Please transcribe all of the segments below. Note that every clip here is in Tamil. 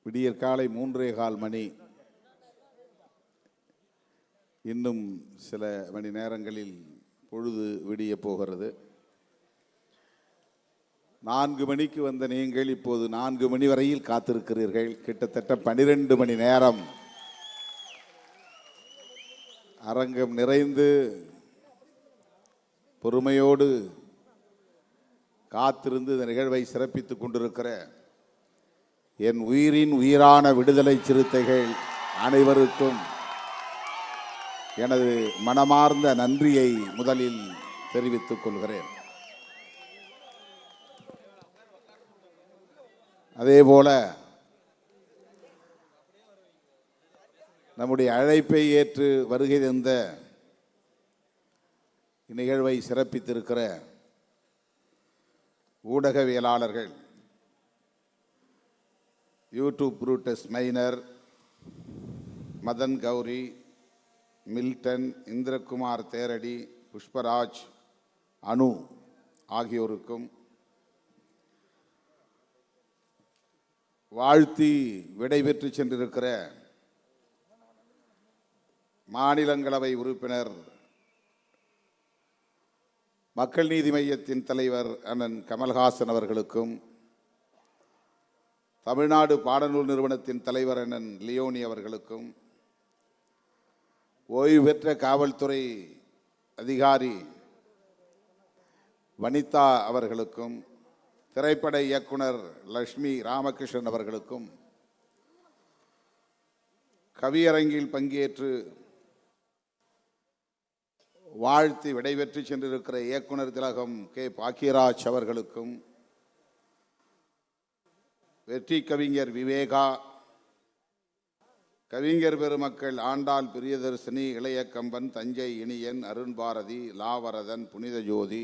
விடியற் காலை 3:15 மணி. இன்னும் சில மணி நேரங்களில் பொழுது விடிய போகிறது. 4 மணிக்கு வந்த நீங்கள் இப்போது 4 மணி வரையில் காத்திருக்கிறீர்கள். கிட்டத்தட்ட 12 மணி நேரம் அரங்கம் நிறைந்து பொறுமையோடு காத்திருந்து இந்த நிகழ்வை சிறப்பித்துக் கொண்டிருக்கிற என் உயிரின் உயிரான விடுதலை சிறுத்தைகள் அனைவருக்கும் எனது மனமார்ந்த நன்றியை முதலில் தெரிவித்துக் கொள்கிறேன். அதேபோல நம்முடைய அழைப்பை ஏற்று வருகை தந்த இந்நிகழ்வை சிறப்பித்திருக்கிற ஊடகவியலாளர்கள், யூடியூப் புரூட்டஸ் மைனர், மதன் கௌரி, மில்டன், இந்திரகுமார் தேரடி, புஷ்பராஜ், அனு ஆகியோருக்கும் வாழ்த்தி விடைபெற்று சென்றிருக்கிற மாநிலங்களவை உறுப்பினர், மக்கள் நீதி மய்யத்தின் தலைவர் அண்ணன் கமல்ஹாசன் அவர்களுக்கும், தமிழ்நாடு பாடநூல் நிறுவனத்தின் தலைவர் அண்ணன் லியோனி அவர்களுக்கும், ஓய்வு பெற்ற காவல்துறை அதிகாரி வனிதா அவர்களுக்கும், திரைப்பட இயக்குனர் லட்சுமி ராமகிருஷ்ணன் அவர்களுக்கும், கவியரங்கில் பங்கேற்று வாழ்த்தி விடைபெற்று சென்றிருக்கிற இயக்குனர் திலகம் கே பாக்கியராஜ் அவர்களுக்கும், வெற்றி கவிஞர் விவேகா, கவிஞர் பெருமக்கள் ஆண்டாள் பிரியதர்சினி, இளையக்கம்பன், தஞ்சை இனியன், அருண் பாரதி, லாவரதன், புனித ஜோதி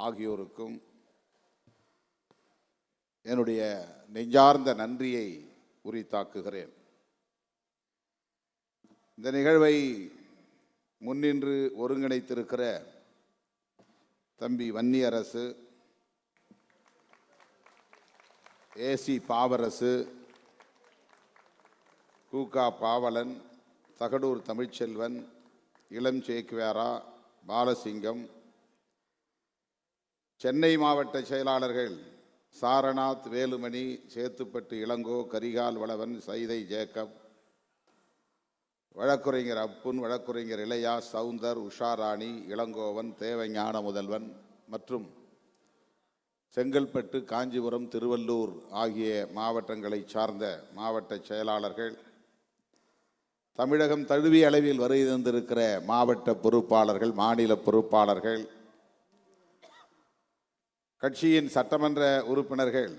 ஆகியோருக்கும் என்னுடைய நெஞ்சார்ந்த நன்றியை உரித்தாக்குகிறேன். இந்த நிகழ்வை முன்னின்று ஒருங்கிணைத்திருக்கிற தம்பி வன்னியரசு, ஏசி பாவரசு, கூகா பாவலன், தகடூர் தமிழ்ச்செல்வன், இளம் சேக்குவேரா, பாலசிங்கம், சென்னை மாவட்ட செயலாளர்கள் சாரநாத், வேலுமணி, சேத்துப்பட்டு இளங்கோ, கரிகால் வளவன், சைதை ஜேக்கப், வழக்குரைஞர் அப்புன், வழக்குரைஞர் இளையா, சவுந்தர், உஷாராணி, இளங்கோவன், தேவஞான முதல்வன் மற்றும் செங்கல்பட்டு, காஞ்சிபுரம், திருவள்ளூர் ஆகிய மாவட்டங்களை சார்ந்த மாவட்ட செயலாளர்கள், தமிழகம் தழுவிய அளவில் வருகை தந்திருக்கிற மாவட்ட பொறுப்பாளர்கள், மாநில பொறுப்பாளர்கள், கட்சியின் சட்டமன்ற உறுப்பினர்கள்,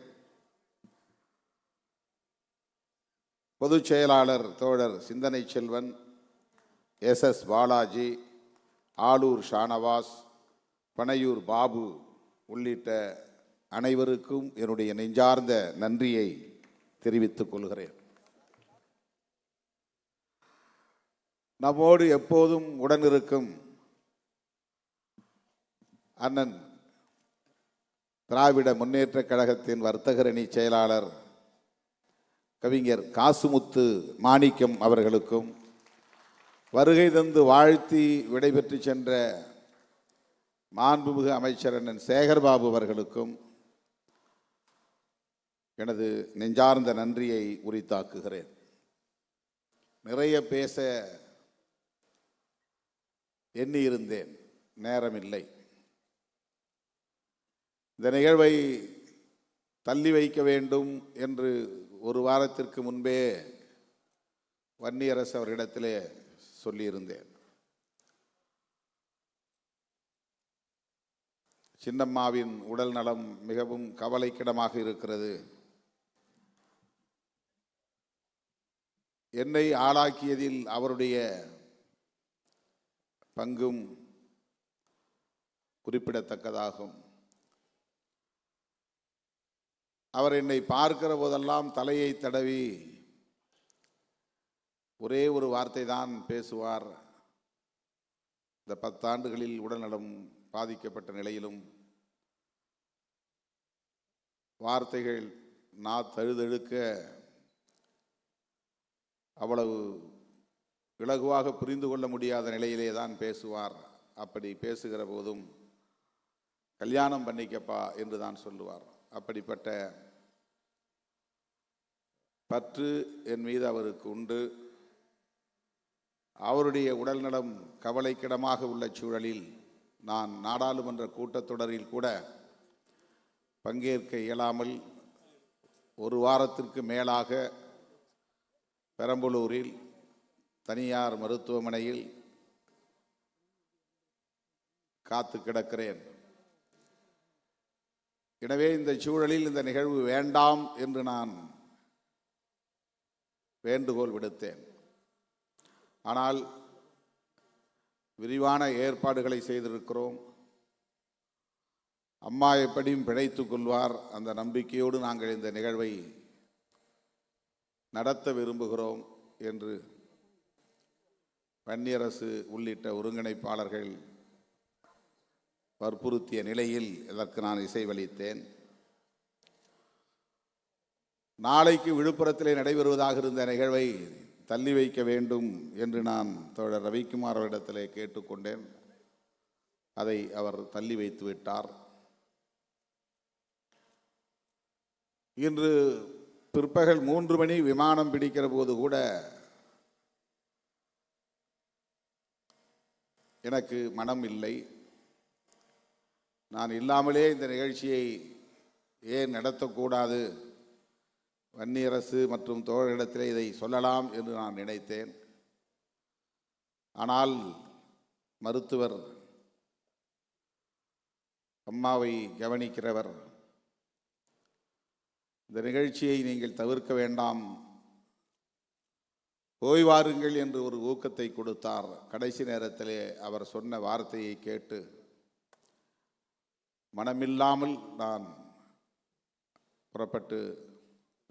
பொதுச் செயலாளர் தோழர் சிந்தனை செல்வன், SS பாலாஜி, ஆலூர் ஷானவாஸ், பனையூர் பாபு உள்ளிட்ட அனைவருக்கும் என்னுடைய நெஞ்சார்ந்த நன்றியை தெரிவித்துக் கொள்கிறேன். நம்மோடு எப்போதும் உடனிருக்கும் அண்ணன் திராவிட முன்னேற்ற கழகத்தின் வர்த்தகரணி செயலாளர் கவிஞர் காசுமுத்து மாணிக்கம் அவர்களுக்கும், வருகை தந்து வாழ்த்தி விடைபெற்று சென்ற மாண்புமிகு அமைச்சர் அண்ணன் சேகர்பாபு அவர்களுக்கும் எனது நெஞ்சார்ந்த நன்றியை உரித்தாக்குகிறேன். நிறைய பேச எண்ணியிருந்தேன், நேரமில்லை. இந்த நிகழ்வை தள்ளி வைக்க வேண்டும் என்று ஒரு வாரத்திற்கு முன்பே வன்னியரசு அவரிடத்திலே சொல்லியிருந்தேன். சின்னம்மாவின் உடல் நலம் மிகவும் கவலைக்கிடமாக இருக்கிறது. என்னை ஆளாக்கியதில் அவருடைய பங்கும் குறிப்பிடத்தக்கதாகும். அவர் என்னை பார்க்கிற போதெல்லாம் தலையை தடவி ஒரே ஒரு வார்த்தை தான் பேசுவார். இந்த 10 ஆண்டுகளில் உடல்நலம் பாதிக்கப்பட்ட நிலையிலும் வார்த்தைகள் தழுதழுக்க அவ்வளவு இலகுவாக புரிந்து கொள்ள முடியாத நிலையிலே தான் பேசுவார். அப்படி பேசுகிற போதும் கல்யாணம் பண்ணிக்கப்பா என்று தான் சொல்லுவார். அப்படிப்பட்ட பற்று என் மீது அவருக்கு உண்டு. அவருடைய உடல்நலம் கவலைக்கிடமாக உள்ள சூழலில் நான் நாடாளுமன்ற கூட்டத்தொடரில் கூட பங்கேற்க இயலாமல் ஒரு வாரத்திற்கு மேலாக பெரம்பலூரில் தனியார் மருத்துவமனையில் காத்து கிடக்கிறேன். எனவே இந்த சூழலில் இந்த நிகழ்வு வேண்டாம் என்று நான் வேண்டுகோள் விடுத்தேன். ஆனால் விரிவான ஏற்பாடுகளை செய்திருக்கிறோம். அம்மா எப்படியும் பிழைத்துக் கொள்வார், அந்த நம்பிக்கையோடு நாங்கள் இந்த நிகழ்வை நடத்த விரும்புகிறோம் என்று வன்னியரசு உள்ளிட்ட ஒருங்கிணைப்பாளர்கள் வற்புறுத்திய நிலையில் இதற்கு நான் இசைவளித்தேன். நாளைக்கு விழுப்புரத்திலே நடைபெறுவதாக இருந்த நிகழ்வை தள்ளி வைக்க வேண்டும் என்று நான் தோழர் ரவிக்குமார் அவரிடத்திலே கேட்டுக்கொண்டேன். அதை அவர் தள்ளி வைத்து விட்டார். இன்று பிற்பகல் 3 மணி விமானம் பிடிக்கிற போது கூட எனக்கு மனம் இல்லை. நான் இல்லாமலே இந்த நிகழ்ச்சியை ஏன் நடத்தக்கூடாது, வன்னியரசு மற்றும் தோழரிடத்திலே இதை சொல்லலாம் என்று நான் நினைத்தேன். ஆனால் மருத்துவர், அம்மாவை கவனிக்கிறவர், இந்த நிகழ்ச்சியை நீங்கள் தவிர்க்க வேண்டாம், ஓய்வாருங்கள் என்று ஒரு ஊக்கத்தை கொடுத்தார். கடைசி நேரத்திலே அவர் சொன்ன வார்த்தையை கேட்டு மனமில்லாமல் நான் புறப்பட்டு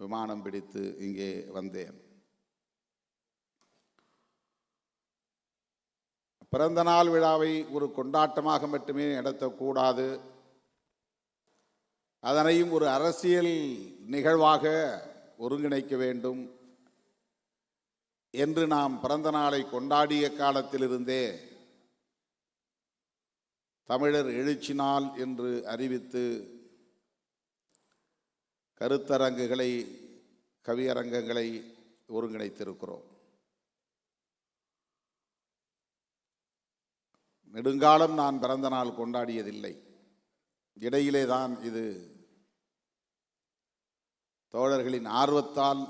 விமானம் பிடித்து இங்கே வந்தேன். பிறந்த நாள் விழாவை ஒரு கொண்டாட்டமாக மட்டுமே நடத்தக்கூடாது, அதனையும் ஒரு அரசியல் நிகழ்வாக ஒருங்கிணைக்க வேண்டும் என்று நாம் பிறந்த நாளை கொண்டாடிய காலத்திலிருந்தே தமிழர் எழுச்சி நாள் என்று அறிவித்து கருத்தரங்குகளை, கவியரங்கங்களை ஒருங்கிணைத்திருக்கிறோம். நெடுங்காலம் நான் பிறந்த நாள் கொண்டாடியதில்லை. இடையிலே தான் இது தோழர்களின் ஆர்வத்தால்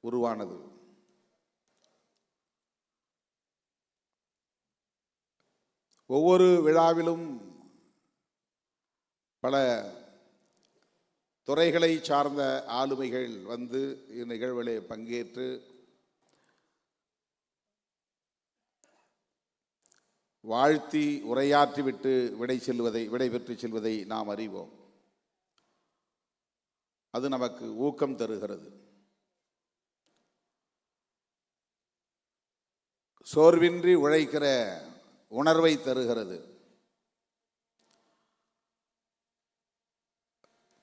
உருவானது. ஒவ்வொரு விழாவிலும் பல துறைகளை சார்ந்த ஆளுமைகள் வந்து இந்நிகழ்விலே பங்கேற்று வாழ்த்தி உரையாற்றிவிட்டு விடை பெற்று செல்வதை நாம் அறிவோம். அது நமக்கு ஊக்கம் தருகிறது. சோர்வின்றி உழைக்கிற உணர்வை தருகிறது.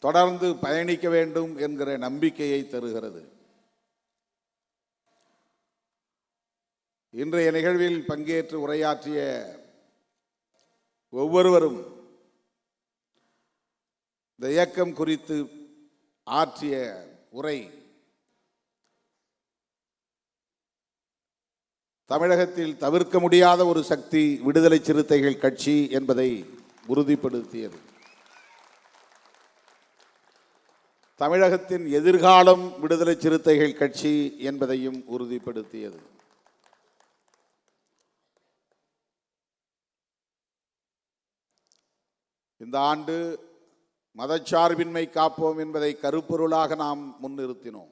தொடர்ந்து பயணிக்க வேண்டும் என்கிற நம்பிக்கையை தருகிறது. இன்றைய நிகழ்வில் பங்கேற்று உரையாற்றிய ஒவ்வொருவரும் இந்த இயக்கம் குறித்து ஆற்றிய உரை தமிழகத்தில் தவிர்க்க முடியாத ஒரு சக்தி விடுதலை சிறுத்தைகள் கட்சி என்பதை உறுதிப்படுத்தியது. தமிழகத்தின் எதிர்காலம் விடுதலை சிறுத்தைகள் கட்சி என்பதையும் உறுதிப்படுத்தியது. இந்த ஆண்டு மதச்சார்பின்மை காப்போம் என்பதை கருப்பொருளாக நாம் முன்னிறுத்தினோம்.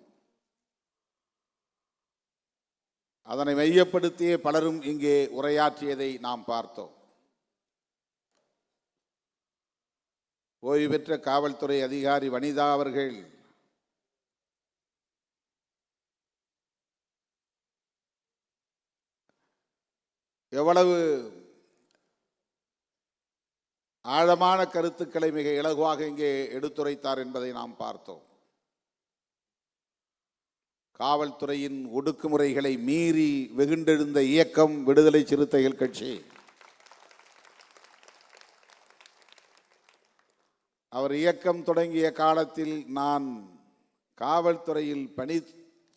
அதனை மையப்படுத்திய பலரும் இங்கே உரையாற்றியதை நாம் பார்த்தோம். ஓய்வு பெற்ற காவல்துறை அதிகாரி வனிதா அவர்கள் எவ்வளவு ஆழமான கருத்துக்களை மிக இலகுவாக இங்கே எடுத்துரைத்தார் என்பதை நாம் பார்த்தோம். காவல்துறையின் ஒடுக்குமுறைகளை மீறி வெகுண்டெழுந்த இயக்கம் விடுதலை சிறுத்தைகள் கட்சி. அவர் இயக்கம் தொடங்கிய காலத்தில் நான் காவல்துறையில் பணி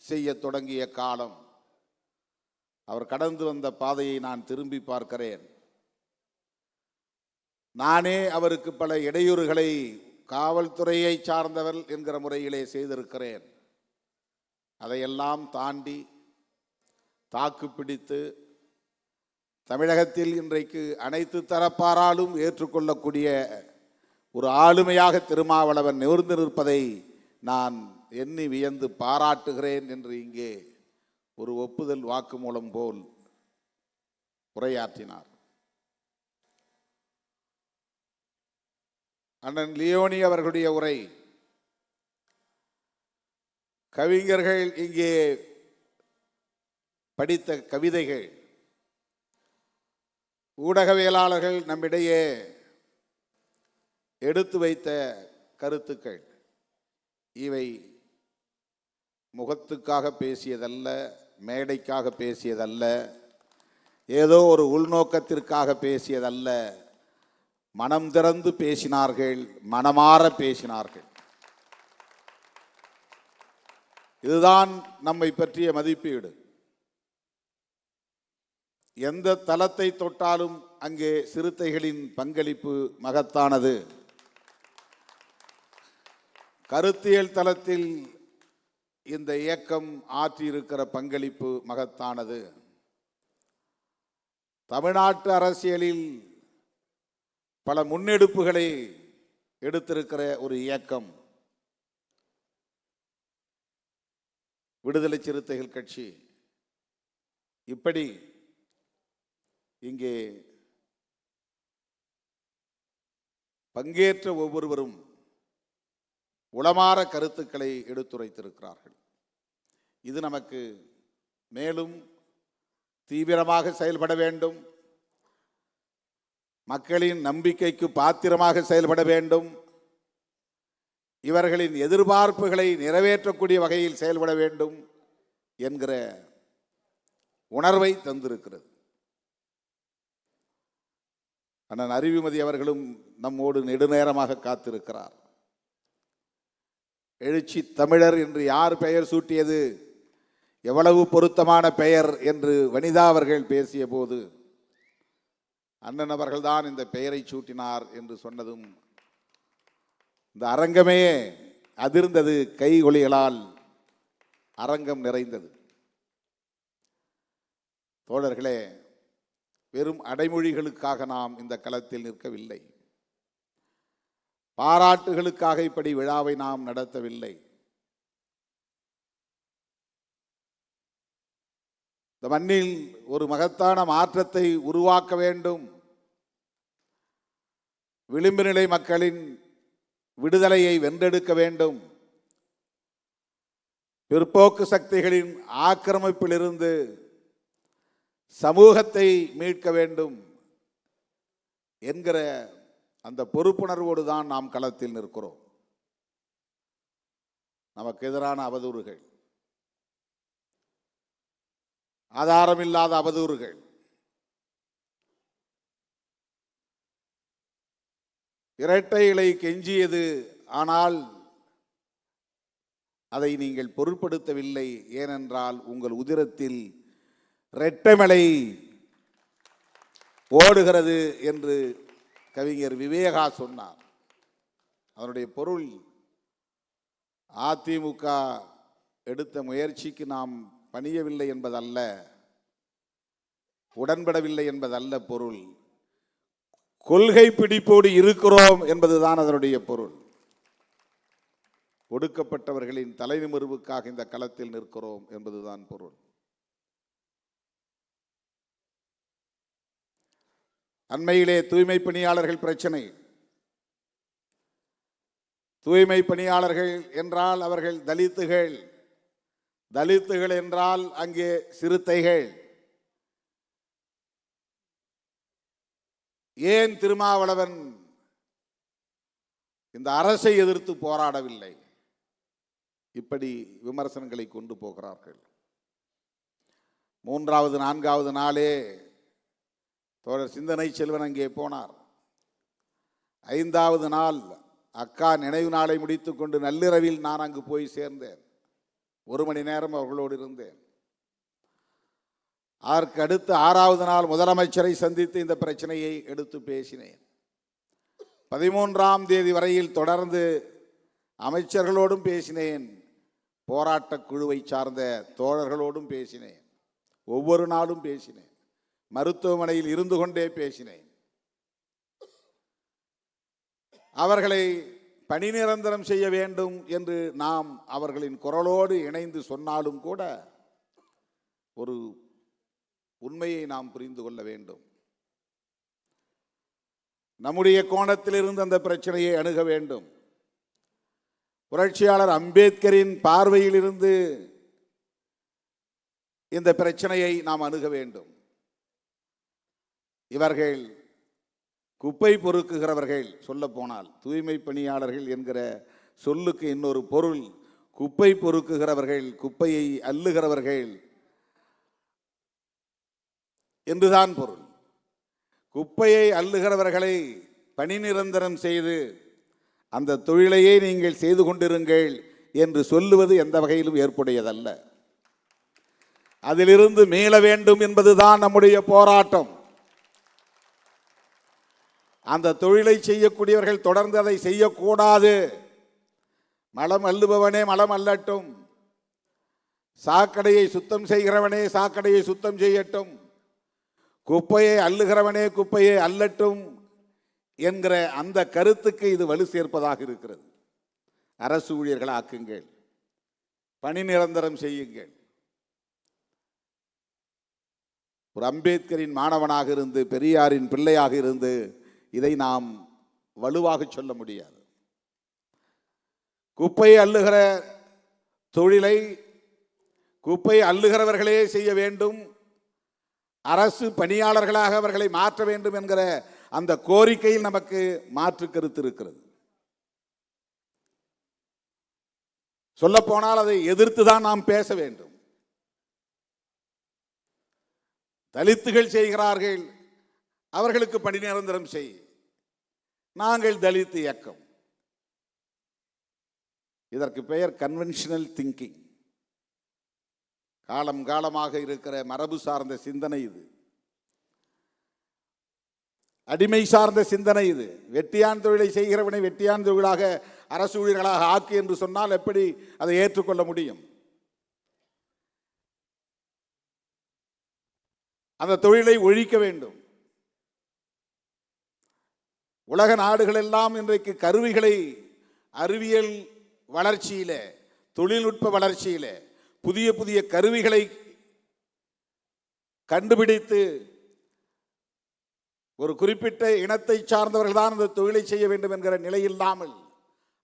செய்ய தொடங்கிய காலம். அவர் கடந்து வந்த பாதையை நான் திரும்பி பார்க்கிறேன். நானே அவருக்கு பல இடையூறுகளை காவல்துறையை சார்ந்தவர் என்கிற முறையிலே செய்திருக்கிறேன். அதையெல்லாம் தாண்டி தாக்கு பிடித்து தமிழகத்தில் இன்றைக்கு அனைத்து தரப்பாராலும் ஏற்றுக்கொள்ளக்கூடிய ஒரு ஆளுமையாக திருமாவளவன் நிமிர்ந்து நிற்பதை நான் எண்ணி வியந்து பாராட்டுகிறேன் என்று இங்கே ஒரு ஒப்புதல் வாக்குமூலம் போல் உரையாற்றினார். அண்ணன் லியோனி அவர்களுடைய உரை, கவிஞர்கள் இங்கே படித்த கவிதைகள், ஊடகவியலாளர்கள் நம்மிடையே எடுத்து வைத்த கருத்துக்கள், இவை முகத்துக்காக பேசியதல்ல, மேடைக்காக பேசியதல்ல, ஏதோ ஒரு உள்நோக்கத்திற்காக பேசியதல்ல. மனம் திறந்து பேசினார்கள், மனமாற பேசினார்கள். இதுதான் நம்மை பற்றிய மதிப்பீடு. எந்த தளத்தை தொட்டாலும் அங்கே சிறுத்தைகளின் பங்களிப்பு மகத்தானது. கருத்தியல் தளத்தில் இந்த இயக்கம் ஆற்றியிருக்கிற பங்களிப்பு மகத்தானது. தமிழ்நாட்டு அரசியலில் பல முன்னெடுப்புகளை எடுத்திருக்கிற ஒரு இயக்கம் விடுதலை சிறுத்தைகள் கட்சி. இப்படி இங்கே பங்கேற்ற ஒவ்வொருவரும் உளமாற கருத்துக்களை எடுத்துரைத்திருக்கிறார்கள். இது நமக்கு மேலும் தீவிரமாக செயல்பட வேண்டும், மக்களின் நம்பிக்கைக்கு பாத்திரமாக செயல்பட வேண்டும், இவர்களின் எதிர்பார்ப்புகளை நிறைவேற்றக்கூடிய வகையில் செயல்பட வேண்டும் என்கிற உணர்வை தந்திருக்கிறது. அண்ணன் அறிவுமதி அவர்களும் நம்மோடு நெடுநேரமாக காத்திருக்கிறார். எழுச்சி தமிழர் என்று யார் பெயர் சூட்டியது, எவ்வளவு பொருத்தமான பெயர் என்று வனிதா அவர்கள் பேசிய போது அண்ணன் அவர்கள்தான் இந்த பெயரை சூட்டினார் என்று சொன்னதும் இந்த அரங்கமே அதிர்ந்தது. கை ஒலிகளால் அரங்கம் நிறைந்தது. தோழர்களே, வெறும் அடைமொழிகளுக்காக நாம் இந்த களத்தில் நிற்கவில்லை. பாராட்டுகளுக்காக இப்படி விழாவை நாம் நடத்தவில்லை. இந்த மண்ணில் ஒரு மகத்தான மாற்றத்தை உருவாக்க வேண்டும், விளிம்பு நிலை மக்களின் விடுதலையை வென்றெடுக்க வேண்டும், பிற்போக்கு சக்திகளின் ஆக்கிரமிப்பிலிருந்து சமூகத்தை மீட்க வேண்டும் என்கிற அந்த பொறுப்புணர்வோடு தான் நாம் களத்தில் நிற்கிறோம். நமக்கு எதிரான அவதூறுகள், ஆதாரமில்லாத அவதூறுகள், இரட்டை இலை கெஞ்சியது, ஆனால் அதை நீங்கள் பொருட்படுத்தவில்லை. ஏனென்றால் உங்கள் உதிரத்தில் இரட்டைமலை ஓடுகிறது என்று கவிஞர் விவேகா சொன்னார். அதனுடைய பொருள், அதிமுக எடுத்த முயற்சிக்கு நாம் பணியவில்லை என்பதல்ல, உடன்படவில்லை என்பதல்ல பொருள். கொள்கை பிடிப்போடு இருக்கிறோம் என்பதுதான் அதனுடைய பொருள். ஒடுக்கப்பட்டவர்களின் தலைநிமிர்வுக்காக இந்த களத்தில் நிற்கிறோம் என்பதுதான் பொருள். அண்மையிலே தூய்மை பணியாளர்கள் பிரச்சனை. தூய்மை பணியாளர்கள் என்றால் அவர்கள் தலித்துகள், தலித்துகள் என்றால் அங்கே சிறுத்தைகள். ஏன் திருமாவளவன் இந்த அரசை எதிர்த்து போராடவில்லை? இப்படி விமர்சனங்களை கொண்டு போகிறார்கள். மூன்றாவது நான்காவது நாளே தோழர் சிந்தனை செல்வன் அங்கே போனார். ஐந்தாவது நாள் அக்கா நினைவு நாளை முடித்துக் கொண்டு நள்ளிரவில் நான் அங்கு போய் சேர்ந்தேன். 1 மணி நேரம் அவர்களோடு இருந்தேன். அதற்கு அடுத்து 6வது நாள் முதலமைச்சரை சந்தித்து இந்த பிரச்சனையை எடுத்து பேசினேன். 13ஆம் தேதி வரையில் தொடர்ந்து அமைச்சர்களோடும் பேசினேன், போராட்ட குழுவை சார்ந்த தோழர்களோடும் பேசினேன், ஒவ்வொரு நாளும் பேசினேன், மருத்துவமனையில் இருந்து கொண்டே பேசினேன். அவர்களை பணி நிரந்தரம் செய்ய வேண்டும் என்று நாம் அவர்களின் குரலோடு இணைந்து சொன்னாலும் கூட ஒரு உண்மையை நாம் புரிந்து கொள்ள வேண்டும். நம்முடைய கோணத்திலிருந்து அந்த பிரச்சனையை அணுக வேண்டும். புரட்சியாளர் அம்பேத்கரின் பார்வையில் இருந்து இந்த பிரச்சனையை நாம் அணுக வேண்டும். இவர்கள் குப்பை பொறுக்குகிறவர்கள், சொல்ல போனால் தூய்மை பணியாளர்கள் என்கிற சொல்லுக்கு இன்னொரு பொருள் குப்பை பொறுக்குகிறவர்கள், குப்பையை அள்ளுகிறவர்கள் என்றுதான் பொருள். குப்பையை அள்ளுகிறவர்களை பணி நிரந்தரம் செய்து அந்த தொழிலையே நீங்கள் செய்து கொண்டிருங்கள் என்று சொல்லுவது எந்த வகையிலும் ஏற்புடையதல்ல. அதிலிருந்து மீள வேண்டும் என்பதுதான் நம்முடைய போராட்டம். அந்த தொழிலை செய்யக்கூடியவர்கள் தொடர்ந்து அதை செய்யக்கூடாது. மலம் அள்ளுபவனே மலம் அள்ளட்டும், சாக்கடையை சுத்தம் செய்கிறவனே சாக்கடையை சுத்தம் செய்யட்டும், குப்பையை அள்ளுகிறவனே குப்பையை அள்ளட்டும் என்கிற அந்த கருத்துக்கு இது வலு சேர்ப்பதாக இருக்கிறது. அரசு ஊழியர்களை ஆக்குங்கள், பணி நிரந்தரம் செய்யுங்கள். ஒரு அம்பேத்கரின் மாணவனாக இருந்து, பெரியாரின் பிள்ளையாக இருந்து இதை நாம் வலுவாக சொல்ல முடியாது. குப்பையை அள்ளுகிற தொழிலை குப்பை அள்ளுகிறவர்களே செய்ய வேண்டும், அரசு பணியாளர்களாக அவர்களை மாற்ற வேண்டும் என்கிற அந்த கோரிக்கையில் நமக்கு மாற்று கருத்து இருக்கிறது. சொல்ல போனால் அதை எதிர்த்துதான் நாம் பேச வேண்டும். தலித்துகள் செய்கிறார்கள், அவர்களுக்கு பணி நிரந்தரம் செய். நாங்கள் தலித் இயக்கம். இதற்கு பெயர் கன்வென்ஷனல் திங்கிங். காலம் காலமாக இருக்கிற மரபு சார்ந்த சிந்தனை இது, அடிமை சார்ந்த சிந்தனை இது. வெட்டியான் தொழிலை செய்கிறவனை வெட்டியான் தொழிலாக அரசு ஊழியர்களாக ஆக்கு என்று சொன்னால் எப்படி அதை ஏற்றுக்கொள்ள முடியும்? அந்த தொழிலை ஒழிக்க வேண்டும். உலக நாடுகள் எல்லாம் இன்றைக்கு கருவிகளை அறிவியல் வளர்ச்சியில, தொழில்நுட்ப வளர்ச்சியில புதிய புதிய கருவிகளை கண்டுபிடித்து ஒரு குறிப்பிட்ட இனத்தை சார்ந்தவர்கள் தான் அந்த தொழிலை செய்ய வேண்டும் என்கிற நிலை இல்லாமல்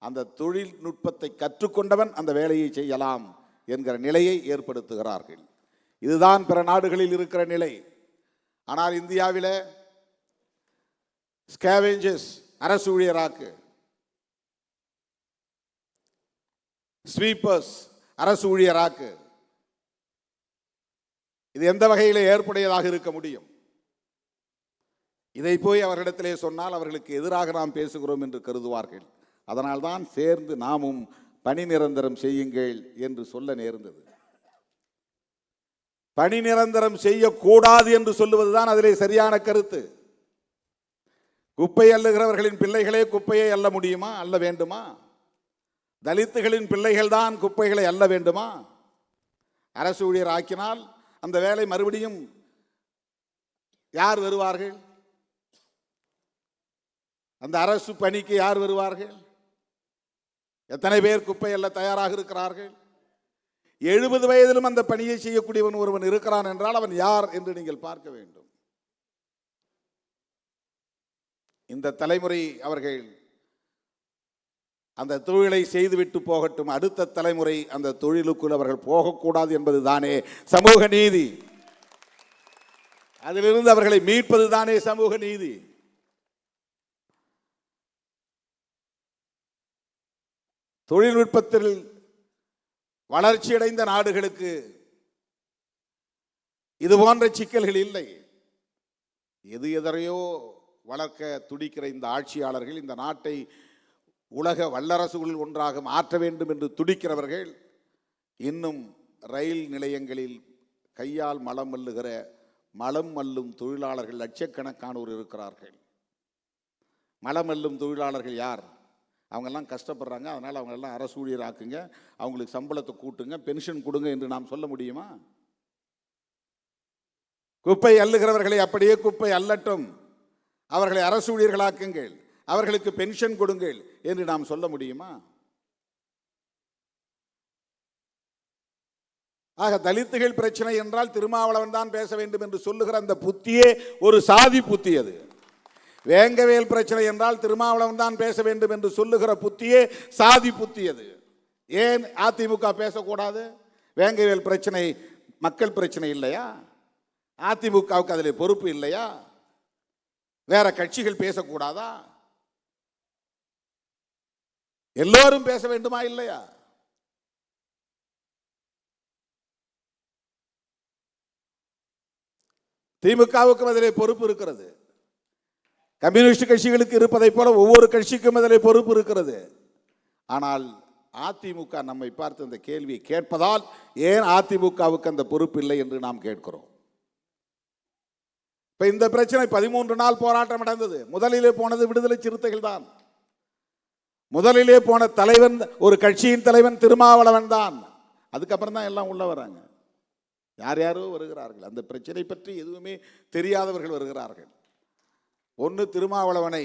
அந்த தொழில்நுட்பத்தை கற்றுக்கொண்டவன் அந்த வேலையை செய்யலாம் என்கிற நிலையை ஏற்படுத்துகிறார்கள். இதுதான் பிற நாடுகளில் இருக்கிற நிலை. ஆனால் இந்தியாவில் ஸ்கேவெஞ்சர்ஸ் அரசு ஊழியராக்கு, ஸ்வீப்பர்ஸ் அரசு ஊழியராக்கு. இது எந்த வகையில் ஏற்புடையதாக இருக்க முடியும்? இதை போய் அவர்களிடத்திலே சொன்னால் அவர்களுக்கு எதிராக நாம் பேசுகிறோம் என்று கருதுவார்கள். அதனால்தான் சேர்ந்து நாமும் பணி நிரந்தரம் செய்யுங்கள் என்று சொல்ல நேர்ந்தது. பணி நிரந்தரம் செய்யக்கூடாது என்று சொல்லுவதுதான் அதிலே சரியான கருத்து. குப்பை அள்ளுகிறவர்களின் பிள்ளைகளே குப்பையை அள்ள முடியுமா? அள்ள வேண்டுமா? தலித்துகளின் பிள்ளைகள் தான் குப்பைகளை அள்ள வேண்டுமா? அரசு ஊழியர் ஆக்கினால் அந்த வேலை மறுபடியும் யார் வருவார்கள்? அந்த அரசு பணிக்கு யார் வருவார்கள்? எத்தனை பேர் குப்பை அள்ள தயாராக இருக்கிறார்கள்? 70 வயதிலும் அந்த பணியை செய்யக்கூடியவன் ஒருவன் இருக்கிறான் என்றால் அவன் யார் என்று நீங்கள் பார்க்க வேண்டும். இந்த தலைமுறை அவர்கள் அந்த தொழிலை செய்துவிட்டு போகட்டும், அடுத்த தலைமுறை அந்த தொழிலுக்குள் அவர்கள் போகக்கூடாது என்பது தானே சமூக நீதி. அதிலிருந்து அவர்களை மீட்பது தானே சமூக நீதி. தொழில்நுட்பத்தில் வளர்ச்சியடைந்த நாடுகளுக்கு இது போன்ற சிக்கல்கள் இல்லை. எதையோ வளர்க்க துடிக்கிற இந்த ஆட்சியாளர்கள் இந்த நாட்டை உலக வல்லரசுகளில் ஒன்றாக மாற்ற வேண்டும் என்று துடிக்கிறவர்கள் இன்னும் ரயில் நிலையங்களில் கையால் மலம் மல்லுகிற மலம் மல்லும் தொழிலாளர்கள் லட்சக்கணக்கானோர் இருக்கிறார்கள். மலம் மல்லும் தொழிலாளர்கள் யார்? அவங்கெல்லாம் கஷ்டப்படுறாங்க, அதனால் அவங்களெல்லாம் அரசு ஊழியராக்குங்க, அவங்களுக்கு சம்பளத்தை கூட்டுங்க, பென்ஷன் கொடுங்க என்று நாம் சொல்ல முடியுமா? குப்பை அள்ளுகிறவர்களை அப்படியே குப்பை அள்ளட்டும், அவர்களை அரசு ஊழியர்களாக்குங்கள், அவர்களுக்கு பென்ஷன் கொடுங்கள் என்று நாம் சொல்ல முடியுமா? ஆக தலித்துகள் பிரச்சனை என்றால் திருமாவளவன் தான் பேச வேண்டும் என்று சொல்லுகிற அந்த புத்தியே ஒரு சாதி புத்தி. அது வேங்கவேல் பிரச்சனை என்றால் திருமாவளவன் தான் பேச வேண்டும் என்று சொல்லுகிற புத்தியே சாதி புத்தி. அது ஏன் அதிமுக பேசக்கூடாது? வேங்கவேல் பிரச்சனை மக்கள் பிரச்சனை இல்லையா? அதிமுகவுக்கு அதில் பொறுப்பு இல்லையா? வேற கட்சிகள் பேசக்கூடாதா? எல்லோரும் பேச வேண்டுமா இல்லையா? திமுகவுக்கும் அதிலே பொறுப்பு இருக்கிறது, கம்யூனிஸ்ட் கட்சிகளுக்கு இருப்பதை போல ஒவ்வொரு கட்சிக்கும் அதிலே பொறுப்பு இருக்கிறது. ஆனால் அதிமுக நம்மை பார்த்து அந்த கேள்வியை கேட்பதால் ஏன் அதிமுகவுக்கு அந்த பொறுப்பு இல்லை என்று நாம் கேட்கிறோம். இப்ப இந்த பிரச்சனை 13 நாள் போராட்டம் நடந்தது. முதலிலே போனது விடுதலை சிறுத்தைகள் தான். முதலிலே போன தலைவன், ஒரு கட்சியின் தலைவன் திருமாவளவன் தான். அதுக்கப்புறம் தான் எல்லாம் உள்ள வராங்க. யார் யாரோ வருகிறார்கள், அந்த பிரச்சனை பற்றி எதுவுமே தெரியாதவர்கள் வருகிறார்கள். ஒன்று திருமாவளவனை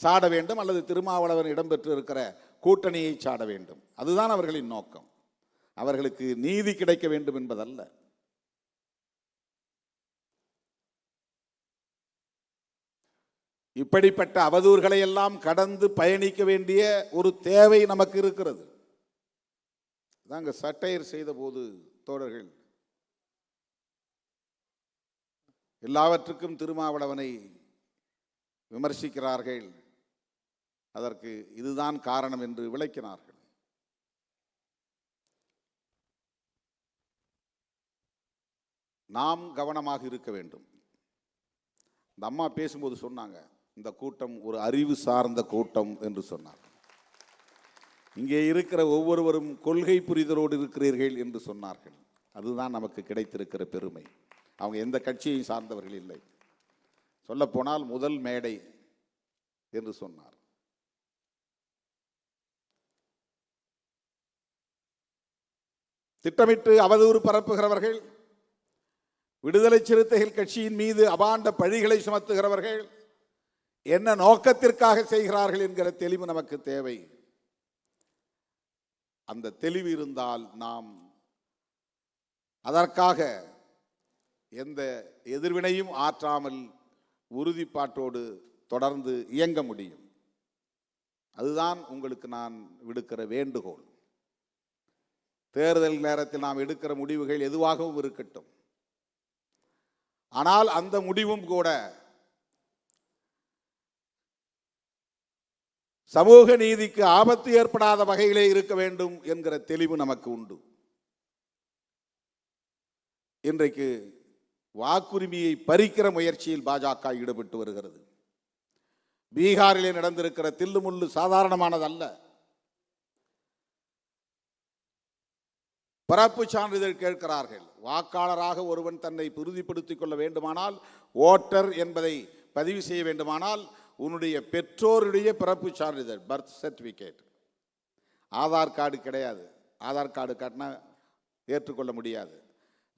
சாட வேண்டும், அல்லது திருமாவளவன் இடம்பெற்று இருக்கிற கூட்டணியை சாட வேண்டும். அதுதான் அவர்களின் நோக்கம். அவர்களுக்கு நீதி கிடைக்க வேண்டும் என்பதல்ல. இப்படிப்பட்ட அவதூறுகளை எல்லாம் கடந்து பயணிக்க வேண்டிய ஒரு தேவை நமக்கு இருக்கிறது. அங்க சட்டையர் செய்த போது தோழர்கள் எல்லாவற்றுக்கும் திருமாவளவனை விமர்சிக்கிறார்கள். அதற்கு இதுதான் காரணம் என்று விளக்கினார்கள். நாம் கவனமாக இருக்க வேண்டும். இந்த அம்மா பேசும்போது சொன்னாங்க, இந்த கூட்டம் ஒரு அறிவு சார்ந்த கூட்டம் என்று சொன்னார். இங்கே இருக்கிற ஒவ்வொருவரும் கொள்கை புரிதலோடு இருக்கிறீர்கள் என்று சொன்னார்கள். அதுதான் நமக்கு கிடைத்திருக்கிற பெருமை. அவங்க எந்த கட்சியை சார்ந்தவர்கள் இல்லை. சொல்லப்போனால் முதல் மேடை என்று சொன்னார். திட்டமிட்டு அவதூறு பரப்புகிறவர்கள், விடுதலை சிறுத்தைகள் கட்சியின் மீது அபாண்ட பழிகளை சுமத்துகிறவர்கள் என்ன நோக்கத்திற்காக செய்கிறார்கள் என்கிற தெளிவு நமக்கு தேவை. அந்த தெளிவு இருந்தால் நாம் அதற்காக எந்த எதிர்வினையும் ஆற்றாமல் உறுதிப்பாட்டோடு தொடர்ந்து இயங்க முடியும். அதுதான் உங்களுக்கு நான் விடுக்கிற வேண்டுகோள். தேர்தல் நேரத்தில் நாம் எடுக்கிற முடிவுகள் எதுவாகவும் இருக்கட்டும், ஆனால் அந்த முடிவும் கூட சமூக நீதிக்கு ஆபத்து ஏற்படாத வகையிலே இருக்க வேண்டும் என்கிற தெளிவு நமக்கு உண்டு. இன்றைக்கு வாக்குரிமையை பறிக்கிற முயற்சியில் பாஜக ஈடுபட்டு வருகிறது. பீகாரிலே நடந்திருக்கிற தில்லுமுள்ளு சாதாரணமானதல்ல. பிறப்பு சான்றிதழ் கேட்கிறார்கள். வாக்காளராக ஒருவன் தன்னை உறுதிப்படுத்திக் கொள்ள வேண்டுமானால், ஓட்டர் என்பதை பதிவு செய்ய வேண்டுமானால், உன்னுடைய பெற்றோருடைய பிறப்பு சான்றிதழ், பர்த் சர்டிபிகேட். ஆதார் கார்டு கிடையாது. ஆதார் கார்டு காட்டினா ஏற்றுக்கொள்ள முடியாது.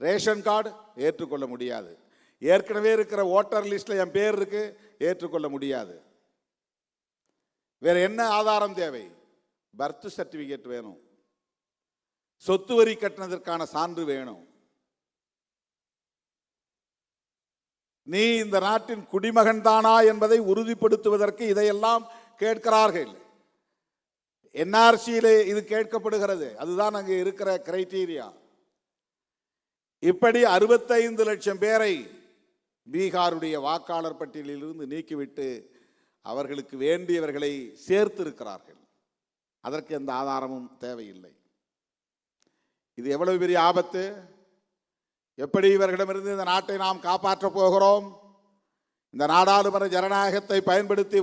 ரேஷன் கார்டு ஏற்றுக்கொள்ள முடியாது. ஏற்கனவே இருக்கிற ஓட்டர் லிஸ்ட்ல என் பேர் இருக்கு, ஏற்றுக்கொள்ள முடியாது. வேற என்ன ஆதாரம் தேவை? பர்த் சர்டிபிகேட் வேணும். சொத்து வரி கட்டினதற்கான சான்று வேணும். நீ இந்த நாட்டின் குடிமகன் தானா என்பதை உறுதிப்படுத்துவதற்கு இதையெல்லாம் கேட்கிறார்கள். என்ஆர்சியிலே இது கேட்கப்படுகிறது. அதுதான் அங்கே இருக்கிற கிரைட்டீரியா. இப்படி 65 லட்சம் பேரை பீகாருடைய வாக்காளர் பட்டியலில் இருந்து நீக்கிவிட்டு அவர்களுக்கு வேண்டியவர்களை சேர்த்திருக்கிறார்கள். அதற்கு எந்த ஆதாரமும் தேவையில்லை. இது எவ்வளவு பெரிய ஆபத்து! எப்படி இவர்களிடமிருந்து இந்த நாட்டை நாம் காப்பாற்றப் போகிறோம்? இந்த நாடாளுமன்ற ஜனநாயகத்தை பயன்படுத்தி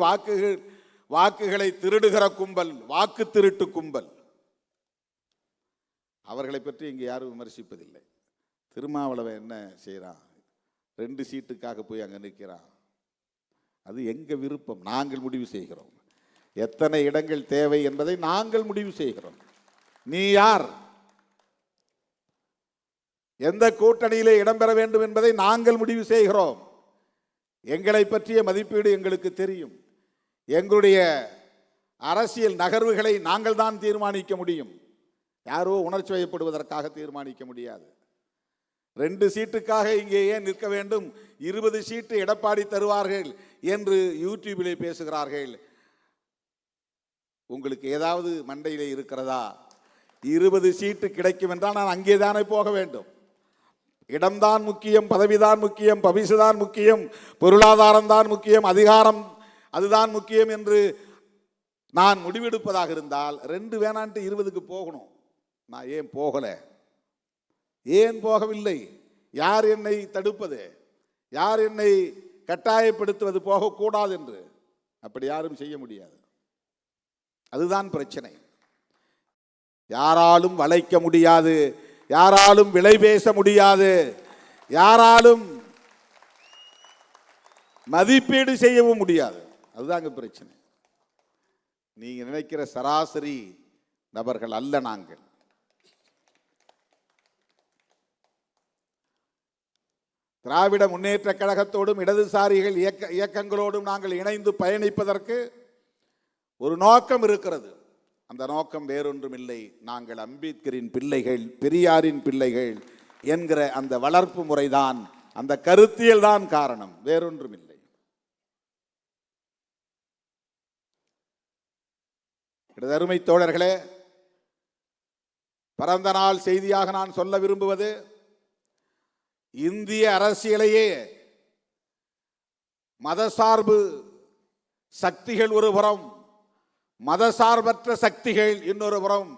வாக்குகளை திருடுகிற கும்பல், வாக்கு திருட்டு கும்பல், அவர்களை பற்றி இங்கு யாரும் விமர்சிப்பதில்லை. திருமாவளவன் என்ன செய்யறான்? 2 சீட்டுக்காக போய் அங்கே நிற்கிறான். அது எங்க விருப்பம், நாங்கள் முடிவு செய்கிறோம். எத்தனை இடங்கள் தேவை என்பதை நாங்கள் முடிவு செய்கிறோம். நீ யார், எந்த கூட்டணியிலே இடம்பெற வேண்டும் என்பதை நாங்கள் முடிவு செய்கிறோம். எங்களை பற்றிய மதிப்பீடு எங்களுக்கு தெரியும். எங்களுடைய அரசியல் நகர்வுகளை நாங்கள் தான் தீர்மானிக்க முடியும். யாரோ உணர்ச்சி வயப்படுவதற்காக தீர்மானிக்க முடியாது. 2 சீட்டுக்காக இங்கே ஏன் நிற்க வேண்டும்? 20 சீட்டு எடப்பாடி தருவார்கள் என்று யூடியூபிலே பேசுகிறார்கள். உங்களுக்கு ஏதாவது மண்டையிலே இருக்கிறதா? 20 சீட்டு கிடைக்கும் என்றால் நான் அங்கே தானே போக வேண்டும். இடம்தான் முக்கியம், பதவிதான் முக்கியம், பவிசுதான் முக்கியம், பொருளாதாரம் தான் முக்கியம், அதிகாரம் அதுதான் முக்கியம் என்று நான் முடிவெடுப்பதாக இருந்தால் 2 வேணான்ட்டு 20க்கு போகணும். நான் ஏன் போகல? ஏன் போகவில்லை? யார் என்னை தடுப்பது? யார் என்னை கட்டாயப்படுத்துவது போகக்கூடாது என்று? அப்படி யாரும் செய்ய முடியாது. அதுதான் பிரச்சனை. யாராலும் வளைக்க முடியாது, யாராலும் விலை பேச முடியாது, யாராலும் மதிப்பீடு செய்யவும் முடியாது. அதுதாங்க பிரச்சனை. நீங்க நினைக்கிற சராசரி நபர்கள் அல்ல நாங்கள். திராவிட முன்னேற்ற கழகத்தோடும் இடதுசாரிகள் இயக்கங்களோடும் நாங்கள் இணைந்து பயணிப்பதற்கு ஒரு நோக்கம் இருக்கிறது. அந்த நோக்கம் வேறொன்றும் இல்லை. நாங்கள் அம்பேத்கரின் பிள்ளைகள், பெரியாரின் பிள்ளைகள் என்கிற அந்த வளர்ப்பு முறைதான், அந்த கருத்தியல் தான் காரணம், வேறொன்றும் இல்லை. அருமை தோழர்களே, பிறந்த நாள் செய்தியாக நான் சொல்ல விரும்புவது, இந்திய அரசியலையே மதசார்பு சக்திகள் ஒரு புறம், மதசார்பற்ற சக்திகள் இன்னொரு புறம்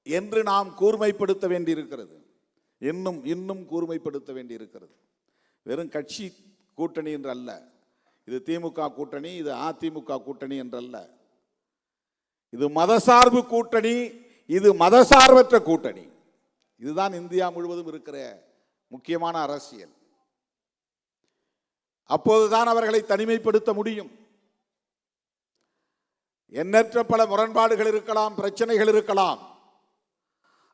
என்று நாம் கூர்மைப்படுத்த வேண்டியிருக்கிறது. இன்னும் கூர்மைப்படுத்த வேண்டியிருக்கிறது. வெறும் கட்சி கூட்டணி என்று அல்ல. இது திமுக கூட்டணி, இது அதிமுக கூட்டணி என்றல்ல. இது மதசார்பு கூட்டணி, இது மதசார்பற்ற கூட்டணி. இதுதான் இந்தியா முழுவதும் இருக்கிற முக்கியமான அரசியல். அப்போதுதான் அவர்களை தனிமைப்படுத்த முடியும். எண்ணற்ற பல முரண்பாடுகள் இருக்கலாம், பிரச்சனைகள் இருக்கலாம்.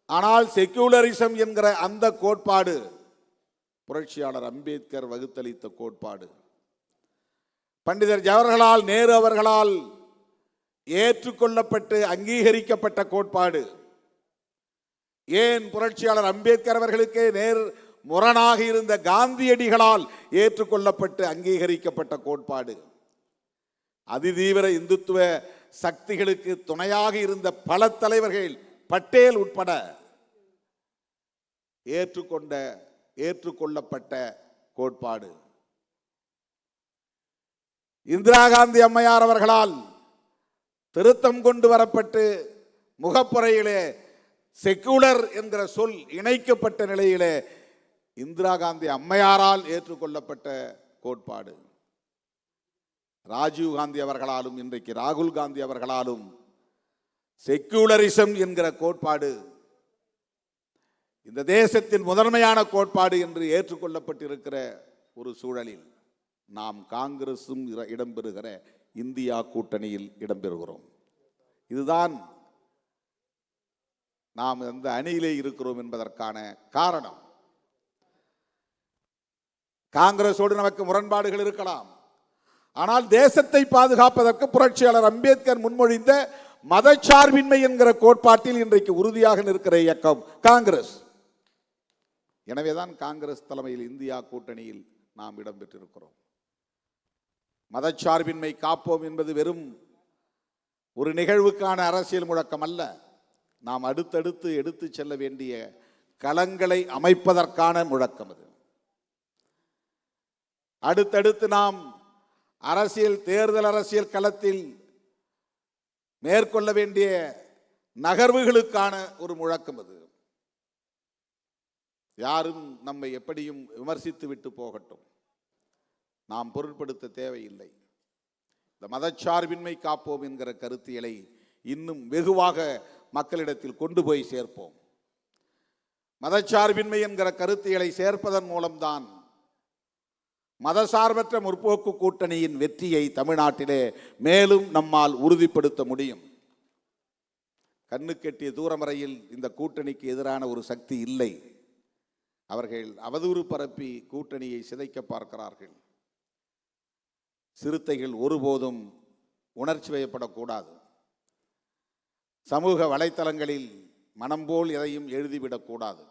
ஆனால் செக்யூலரிசம் என்கிற அந்த கோட்பாடு புரட்சியாளர் அம்பேத்கர் வகுத்தளித்த கோட்பாடு, பண்டிதர் ஜவஹர்லால் நேரு அவர்களால் ஏற்றுக்கொள்ளப்பட்டு அங்கீகரிக்கப்பட்ட கோட்பாடு. ஏன் புரட்சியாளர் அம்பேத்கர் அவர்களுக்கே முரணாக இருந்த காந்தியடிகளால் ஏற்றுக்கொள்ளப்பட்டு அங்கீகரிக்கப்பட்ட கோட்பாடு. அதிதீவிர இந்துத்துவ சக்திகளுக்கு துணையாக இருந்த பல தலைவர்கள், பட்டேல் உட்பட ஏற்றுக்கொள்ளப்பட்ட கோட்பாடு. இந்திரா காந்தி அம்மையார் அவர்களால் திருத்தம் கொண்டு வரப்பட்டு முகப்புறையிலே செக்குலர் என்கிற சொல் இணைக்கப்பட்ட நிலையிலே இந்திரா காந்தி அம்மையாரால் ஏற்றுக்கொள்ளப்பட்ட கோட்பாடு. ராஜீவ் காந்தி அவர்களாலும் இன்றைக்கு ராகுல் காந்தி அவர்களாலும் செக்குலரிசம் என்கிற கோட்பாடு இந்த தேசத்தின் முதன்மையான கோட்பாடு என்று ஏற்றுக்கொள்ளப்பட்டிருக்கிற ஒரு சூழலில் நாம் காங்கிரசும் இடம்பெறுகிற இந்தியா கூட்டணியில் இடம்பெறுகிறோம். இதுதான் நாம் அந்த அணியிலே இருக்கிறோம் என்பதற்கான காரணம். காங்கிரஸோடு நமக்கு முரண்பாடுகள் இருக்கலாம். ஆனால் தேசத்தை பாதுகாப்பதற்கு புரட்சியாளர் அம்பேத்கர் முன்மொழிந்த மதச்சார்பின்மை என்கிற கோட்பாட்டில் இன்றைக்கு உறுதியாக நிற்கிற இயக்கம் காங்கிரஸ். எனவேதான் காங்கிரஸ் தலைமையில் இந்தியா கூட்டணியில் நாம் இடம்பெற்றிருக்கிறோம். மதச்சார்பின்மை காப்போம் என்பது வெறும் ஒரு நிகழ்வுக்கான அரசியல் முழக்கம் அல்ல. நாம் அடுத்தடுத்து எடுத்து செல்ல வேண்டிய களங்களை அமைப்பதற்கான முழக்கம் அது. அடுத்தடுத்து நாம் தேர்தல் அரசியல் களத்தில் மேற்கொள்ள வேண்டிய நகர்வுகளுக்கான ஒரு முழக்கம் அது. யாரும் நம்மை எப்படியும் விமர்சித்து விட்டு போகட்டும், நாம் பொருட்படுத்த தேவையில்லை. இந்த மதச்சார்பின்மை காப்போம் என்கிற கருத்தியலை இன்னும் வெகுவாக மக்களிடத்தில் கொண்டு போய் சேர்ப்போம். மதச்சார்பின்மை என்கிற கருத்தியலை சேர்ப்பதன் மூலம்தான் மதசார்பற்ற முற்போக்கு கூட்டணியின் வெற்றியை தமிழ்நாட்டிலே மேலும் நம்மால் உறுதிப்படுத்த முடியும். கண்ணுக்கெட்டிய தூரம் வரையில் இந்த கூட்டணிக்கு எதிரான ஒரு சக்தி இல்லை. அவர்கள் அவதூறு பரப்பி கூட்டணியை சிதைக்க பார்க்கிறார்கள். சிறுத்தைகள் ஒருபோதும் உணர்ச்சி வயப்படக்கூடாது. சமூக வலைத்தளங்களில் மனம் போல் எதையும் எழுதிவிடக்கூடாது.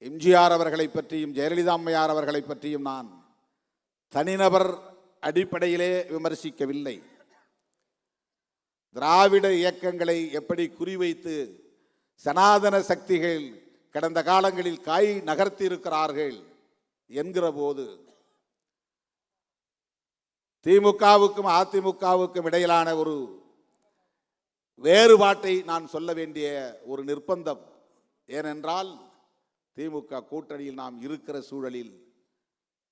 எம்ஜிஆர் அவர்களை பற்றியும் ஜெயலலிதா அம்மையார் அவர்களை பற்றியும் நான் தனிநபர் அடிப்படையிலே விமர்சிக்கவில்லை. திராவிட இயக்கங்களை எப்படி குறிவைத்து சனாதன சக்திகள் கடந்த காலங்களில் காய் நகர்த்தி இருக்கிறார்கள் என்கிற போது திமுகவுக்கும் அதிமுகவுக்கும் இடையிலான ஒரு வேறுபாட்டை நான் சொல்ல வேண்டிய ஒரு நிர்பந்தம். ஏனென்றால் திமுக கூட்டணியில் நாம் இருக்கிற சூழலில்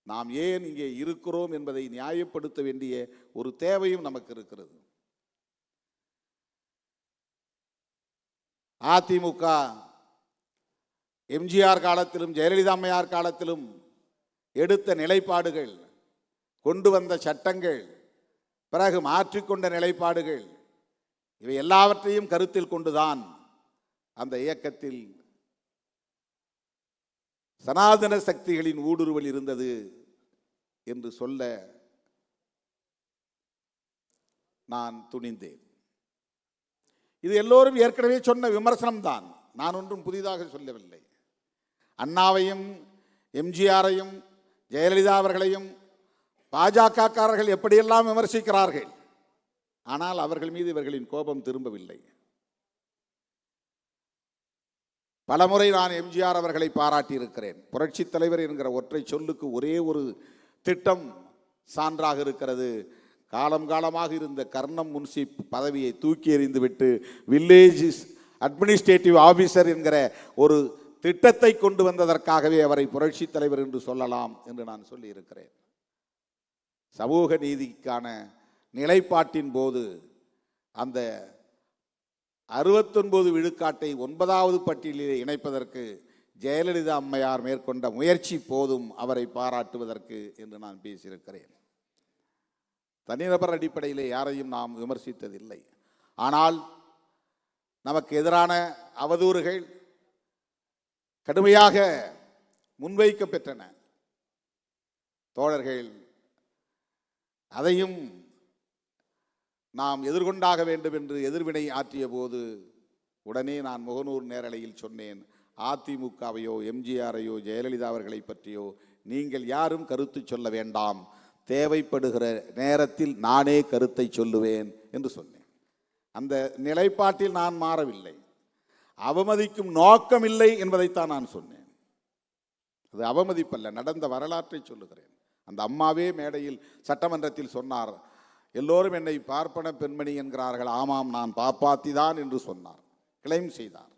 நாம் ஏன் இங்கே இருக்கிறோம் என்பதை நியாயப்படுத்த வேண்டிய ஒரு தேவையும் நமக்கு இருக்கிறது. அதிமுக எம்ஜிஆர் காலத்திலும் ஜெயலலிதா அம்மையார் காலத்திலும் எடுத்த நிலைப்பாடுகள், கொண்டு வந்த சட்டங்கள், பிறகு மாற்றிக்கொண்ட நிலைப்பாடுகள், இவை எல்லாவற்றையும் கருத்தில் கொண்டுதான் அந்த இயக்கத்தில் சனாதன சக்திகளின் ஊடுருவல் இருந்தது என்று சொல்ல நான் துணிந்தேன். இது எல்லோரும் ஏற்கனவே சொன்ன விமர்சனம்தான், நான் ஒன்றும் புதிதாக சொல்லவில்லை. அண்ணாவையும் எம்ஜிஆரையும் ஜெயலலிதா அவர்களையும் பாஜகக்காரர்கள் எப்படியெல்லாம் விமர்சிக்கிறார்கள், ஆனால் அவர்கள் மீது இவர்களின் கோபம் திரும்பவில்லை. பலமுறை நான் எம்ஜிஆர் அவர்களை பாராட்டியிருக்கிறேன். புரட்சி தலைவர் என்கிற ஒற்றை சொல்லுக்கு ஒரே ஒரு திட்டம் சான்றாக இருக்கிறது. காலம் காலமாக இருந்த கர்ணம் முன்சிப் பதவியை தூக்கி எறிந்துவிட்டு வில்லேஜ் அட்மினிஸ்ட்ரேட்டிவ் ஆபீசர் என்கிற ஒரு திட்டத்தை கொண்டு வந்ததற்காகவே அவரை புரட்சி தலைவர் என்று சொல்லலாம் என்று நான் சொல்லியிருக்கிறேன். சமூக நீதிக்கான நிலைப்பாட்டின் போது அந்த 69 விழுக்காட்டை 9வது பட்டியலில் இணைப்பதற்கு ஜெயலலிதா அம்மையார் மேற்கொண்ட முயற்சி போதும் அவரை பாராட்டுவதற்கு என்று நான் பேசியிருக்கிறேன். தனிநபர் அடிப்படையிலே யாரையும் நாம் விமர்சித்ததில்லை. ஆனால் நமக்கு எதிரான அவதூறுகள் கடுமையாக முன்வைக்கப்பெற்றன. தோழர்கள் அதையும் நாம் எதிர்கொண்டாக வேண்டும் என்று எதிர்வினை ஆற்றிய போது உடனே நான் முகநூறு நேரலையில் சொன்னேன், அதிமுகவையோ எம்ஜிஆரையோ ஜெயலலிதா அவர்களை பற்றியோ நீங்கள் யாரும் கருத்து சொல்ல வேண்டாம், தேவைப்படுகிற நேரத்தில் நானே கருத்தை சொல்லுவேன் என்று சொன்னேன். அந்த நிலைப்பாட்டில் நான் மாறவில்லை. அவமதிக்கும் நோக்கம் இல்லை என்பதைத்தான் நான் சொன்னேன். அது அவமதிப்பல்ல, நடந்த வரலாற்றை சொல்லுகிறேன். அந்த அம்மாவே மேடையில் சட்டமன்றத்தில் சொன்னார், எல்லோரும் என்னை பார்ப்பன பெண்மணி என்கிறார்கள், ஆமாம் நான் பாப்பாத்தி தான் என்று சொன்னார், கிளைம் செய்தார்.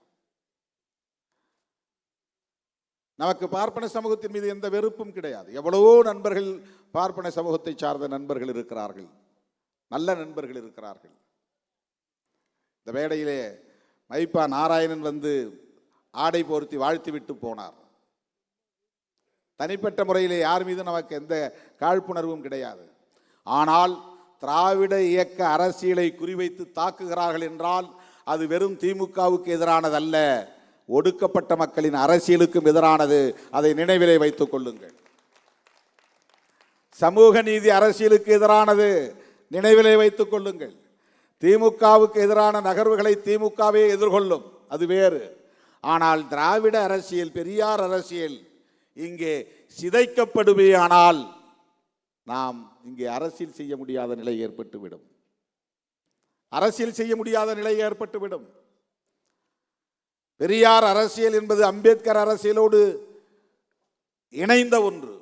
நமக்கு பார்ப்பன சமூகத்தின் மீது எந்த வெறுப்பும் கிடையாது. எவ்வளவோ நண்பர்கள் பார்ப்பன சமூகத்தை சார்ந்த நண்பர்கள் இருக்கிறார்கள், நல்ல நண்பர்கள் இருக்கிறார்கள். இந்த மேடையிலே மைப்பா நாராயணன் வந்து ஆடை போர்த்தி வாழ்த்தி விட்டு போனார். தனிப்பட்ட முறையிலே யார் மீது நமக்கு எந்த காழ்ப்புணர்வும் கிடையாது. ஆனால் திராவிட இயக்க அரசியலை குறிவைத்து தாக்குகிறார்கள் என்றால் அது வெறும் திமுகவுக்கு எதிரானதல்ல, ஒடுக்கப்பட்ட மக்களின் அரசியலுக்கும் எதிரானது. அதை நினைவிலே வைத்துக் கொள்ளுங்கள். சமூக நீதி அரசியலுக்கு எதிரானது, நினைவிலே வைத்துக் கொள்ளுங்கள். திமுகவுக்கு எதிரான நகர்வுகளை திமுகவே எதிர்கொள்ளும், அது வேறு. ஆனால் திராவிட அரசியல், பெரியார் அரசியல் இங்கே சிதைக்கப்படுவேயானால் நாம் இங்கே அரசியல் செய்ய முடியாத நிலை ஏற்பட்டுவிடும். அரசியல் செய்ய முடியாத நிலை ஏற்பட்டுவிடும். பெரியார் அரசியல் என்பது அம்பேத்கர் அரசியலோடு இணைந்த ஒன்று,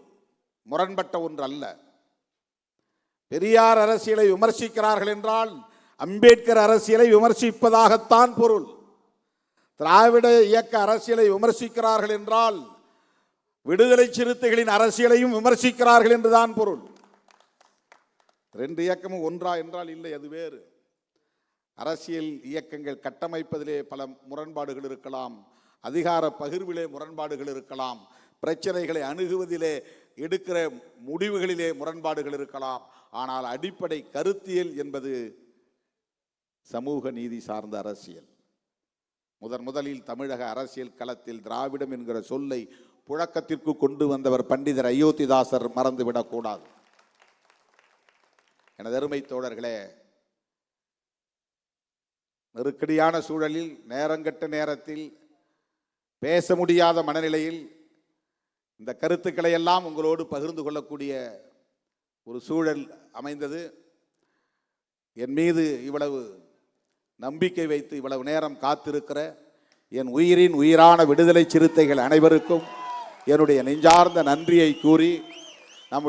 முரண்பட்ட ஒன்று அல்ல. பெரியார் அரசியலை விமர்சிக்கிறார்கள் என்றால் அம்பேத்கர் அரசியலை விமர்சிப்பதாகத்தான் பொருள். திராவிட இயக்க அரசியலை விமர்சிக்கிறார்கள் என்றால் விடுதலை சிறுத்தைகளின் அரசியலையும் விமர்சிக்கிறார்கள் என்றுதான் பொருள். ரெண்டு இயக்கமும் ஒன்றா என்றால் இல்லை, அது வேறு. அரசியல் இயக்கங்கள் கட்டமைப்பதிலே பல முரண்பாடுகள் இருக்கலாம், அதிகார பகிர்விலே முரண்பாடுகள் இருக்கலாம், பிரச்சனைகளை அணுகுவதிலே எடுக்கிற முடிவுகளிலே முரண்பாடுகள் இருக்கலாம். ஆனால் அடிப்படை கருத்தியல் என்பது சமூக நீதி சார்ந்த அரசியல். முதலில் தமிழக அரசியல் களத்தில் திராவிடம் என்கிற சொல்லை புழக்கத்திற்கு கொண்டு வந்தவர் பண்டிதர் அயோத்திதாசர் மறந்துவிடக்கூடாது. எனது அருமை தோழர்களே, நெருக்கடியான சூழலில், நேரங்கட்ட நேரத்தில், பேச முடியாத மனநிலையில் இந்த கருத்துக்களை எல்லாம் உங்களோடு பகிர்ந்து கொள்ளக்கூடிய ஒரு சூழல் அமைந்தது. என் மீது இவ்வளவு நம்பிக்கை வைத்து இவ்வளவு நேரம் காத்திருக்கிற என் உயிரான விடுதலை சிறுத்தைகள் அனைவருக்கும் என்னுடைய நெஞ்சார்ந்த நன்றியை கூறி